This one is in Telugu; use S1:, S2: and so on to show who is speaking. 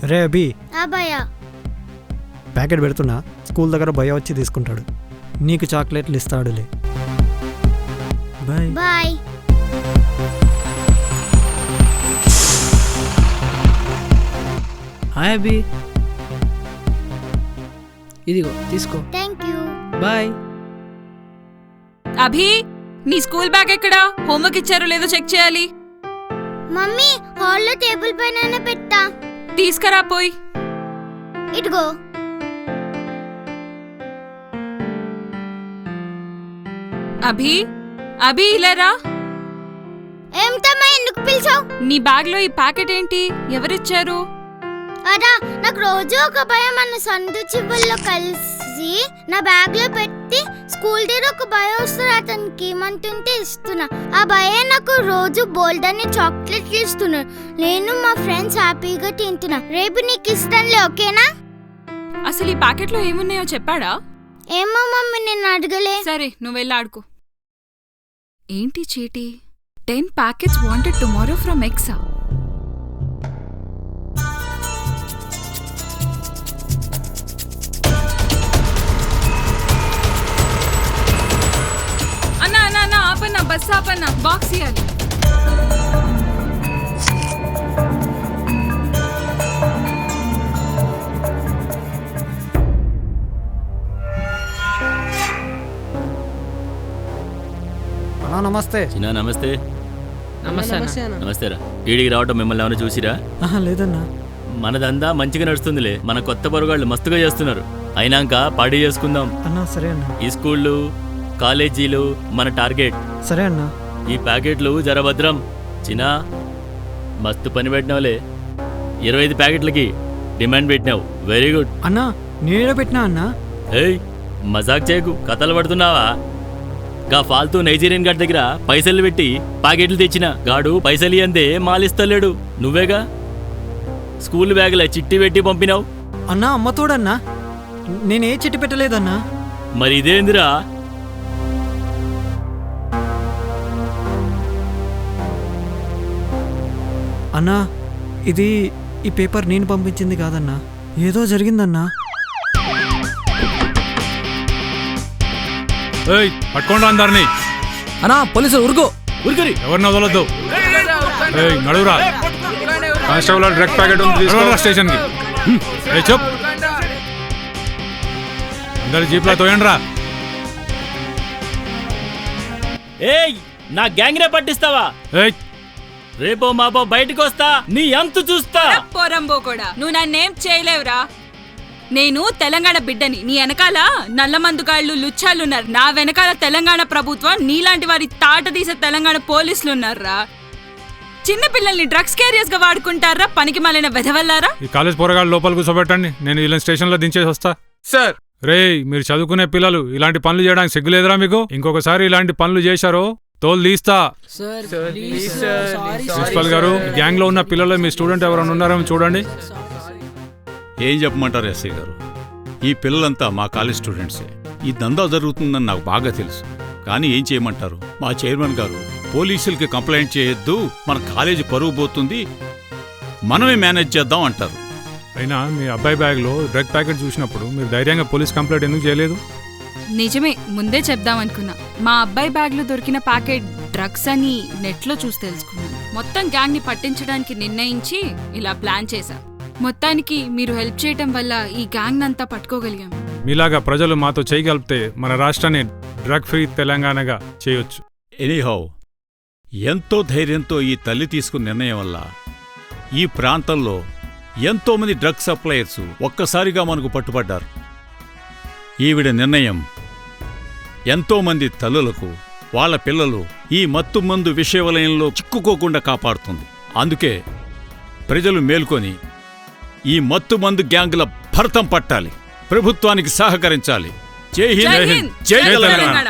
S1: రే అభి,
S2: భయ
S1: ప్యాకెట్ పెడుతున్నా, స్కూల్ దగ్గర భయ వచ్చి తీసుకుంటాడు. నీకు చాక్లెట్లు ఇస్తాడులే. Bye
S2: bye.
S3: హాయ్ అభి, ఇదిగో తీసుకో.
S2: Thank you.
S3: బాయ్.
S4: అభి, నీ స్కూల్ బ్యాగ్ ఎక్కడా? హోంవర్క్ ఇచ్చారో లేదో చెక్ చేయాలి.
S2: మమ్మీ హాల్లో టేబుల్ పైన పెట్టా.
S4: తీసుకురా పోయి.
S2: ఇదిగో.
S4: అభి, అభి ఇలారా.
S2: ఏమిటమ్మా, ఎందుకు పిలిచావు?
S4: నీ బ్యాగ్ లో ఈ ప్యాకెట్ ఏంటి? ఎవరిచ్చారు?
S2: అదా, నాకు రోజు ఒక భయం మన సందు చివరిలో కలిసి నా బ్యాగ్ లో పెట్టి స్కూల్ దగ్గర ఒక భయ వస్తుంది, అతనికి ఏమంటుంటే ఇస్తున్నా. ఆ భయ నాకు రోజు బోల్డన్ని చాక్లెట్లు ఇస్తున్నాడు. నేను మా ఫ్రెండ్స్ హ్యాపీగా తింటున్నా. రేపు నీకు ఇష్టంలే, ఓకేనా?
S4: అసలు ఈ ప్యాకెట్ లో ఏమున్నాయో చెప్పాడా?
S2: ఏమో మమ్మీ, నేను అడగలే.
S4: సరే, నువ్వు వెళ్ళి ఆడుకో. ఏంటి చీటీ? 10 ప్యాకెట్స్ వాంటెడ్ టుమారో ఫ్రమ్ ఎక్సా. అన్నా అన్నా అన్నా, ఆపన్నా, బస్ ఆపన్నా, బాక్స్ ఇవ్వాలి.
S1: అన్నా నమస్తే.
S5: చిన్నా నమస్తే.
S3: నమస్తే.
S5: నమస్తేరా. ఈడికి రావటం మిమ్మల్ని ఏమైనా చూసిరా?
S1: లేదన్నా.
S5: మనదంతా మంచిగా నడుస్తుందిలే. మన కొత్త పొరగాళ్ళు మస్తుగా చేస్తున్నారు. అయినాక పార్టీ చేసుకుందాం.
S1: అన్నా సరే అన్నా.
S5: ఈ స్కూళ్ళు కాలేజీలు మన టార్గెట్.
S1: సరే అన్నా.
S5: ఈ ప్యాకెట్లు జరభద్రం. చిన్నా మస్తు పని పెట్టినావులే. 25 ప్యాకెట్లకి డిమాండ్ పెట్టినావు. Very good.
S1: అన్నా నేనే పెట్టినా అన్నా.
S5: ఏయ్ మజాక్ చేయకు, కథలు పడుతున్నావా? గా ఫాల్తూ నైజీరియన్ గాడి దగ్గర పైసలు పెట్టి ప్యాకెట్లు తెచ్చిన గాడు పైసలు ఇయ్యందే మాలిస్తలేడు. నువ్వేగా స్కూల్ బ్యాగుల చిట్టి పెట్టి పంపినావు.
S1: అన్నా అమ్మతోడన్నా, నేనే చిట్టి పెట్టలేదన్నా.
S5: మరి ఇదేందిరా?
S1: అన్నా ఇది ఈ పేపర్ నేను పంపించింది కాదన్నా, ఏదో జరిగిందన్నా.
S6: పట్టుకోండి అందరినీ.
S3: అన్నా పోలీసులు ఉరుకు.
S5: ఉరికరి
S6: ఎవరిని వదలొద్దు. నడువురా. కానిస్టేబుల్ డ్రగ్ ప్యాకెట్ ఉంది, తీసుకురా స్టేషన్ కి. చెప్, అందరి జీప్లో తోయండిరా.
S5: ఏయ్ నా గ్యాంగ్ రే పట్టిస్తావా? రేపో మాపో బయటకు వస్తా, నీ అంతు చూస్తా.
S4: పోరంబో కూడా నువ్వు నన్నేం చేయలేవురా. నేను తెలంగాణ బిడ్డని. నీ వెనకాల నల్లమందుగాళ్ళు లుచ్చాలున్నారు. నా వెనకాల తెలంగాణ ప్రభుత్వం నీలాంటి వారి తాట తీసే తెలంగాణ పోలీసులున్నారా. చిన్న పిల్లల్ని డ్రగ్స్ క్యారియర్స్ గా వాడుకుంటారా పనికి మాలిన వెధవల్లారా.
S6: ఈ కాలేజ్ పోరగాళ్ళు లోపల కూర్చోబెట్టండి, నేను వీళ్ళని స్టేషన్ లో దించేసి వస్తా.
S7: సార్.
S6: రేయ్ మీరు చదువుకునే పిల్లలు, ఇలాంటి పనులు చేయడానికి సిగ్గులేదురా మీకు? ఇంకొకసారి ఇలాంటి పనులు చేశారో తోలు తీస్తా. ప్రిన్సిపల్ గారు, గ్యాంగ్ లో ఉన్న పిల్లలు మీ స్టూడెంట్ ఎవరైనా ఉన్నారేమో చూడండి.
S7: ఏం చెప్పమంటారు ఎస్ఐ గారు? ఈ పిల్లలంతా మా కాలేజ్ స్టూడెంట్సే. ఈ దందా జరుగుతుందని నాకు బాగా తెలుసు. కానీ ఏం చేయమంటారు? మా చైర్మన్ గారు పోలీసులకి కంప్లైంట్ చేయొద్దు, మన కాలేజీ పరువు పోతుంది, మనమే మేనేజ్ చేద్దాం అంటారు.
S6: అయినా మీ అబ్బాయి బ్యాగ్ లో డ్రగ్ ప్యాకెట్ చూసినప్పుడు మీరు ధైర్యంగా పోలీస్ కంప్లైంట్ ఎందుకు చేయలేదు?
S4: నిజమే, ముందే చెప్దామనుకున్నా. మా అబ్బాయి బ్యాగ్ లో దొరికిన ప్యాకెట్ డ్రగ్స్ అని నెట్ లో చూసి తెలుసుకున్నాను. మొత్తం గ్యాంగ్ ని పట్టించడానికి నిర్ణయించి ఇలా ప్లాన్ చేశా. మొత్తానికి మీరు హెల్ప్ చేయటం వల్ల ఈ గ్యాంగ్ నంతా పట్టుకోగలిగాం.
S6: మీలాగా ప్రజలు మాతో చేయగలిపితే మన రాష్ట్రాన్ని డ్రగ్ ఫ్రీ తెలంగాణగా చేయొచ్చు.
S7: ఎనీహౌ, ఎంతో ధైర్యంతో ఈ తల్లి తీసుకున్న నిర్ణయం వల్ల ఈ ప్రాంతంలో ఎంతోమంది డ్రగ్ సప్లయర్స్ ఒక్కసారిగా మనకు పట్టుబడ్డారు. ఈవిడ నిర్ణయం ఎంతోమంది తల్లులకు వాళ్ళ పిల్లలు ఈ మత్తు మందు విషవలయంలో చిక్కుకోకుండా కాపాడుతుంది. అందుకే ప్రజలు మేల్కొని ఈ మత్తు మందు గ్యాంగుల భరతం పట్టాలి, ప్రభుత్వానికి సహకరించాలి. జై హింద్, జై తెలంగాణ.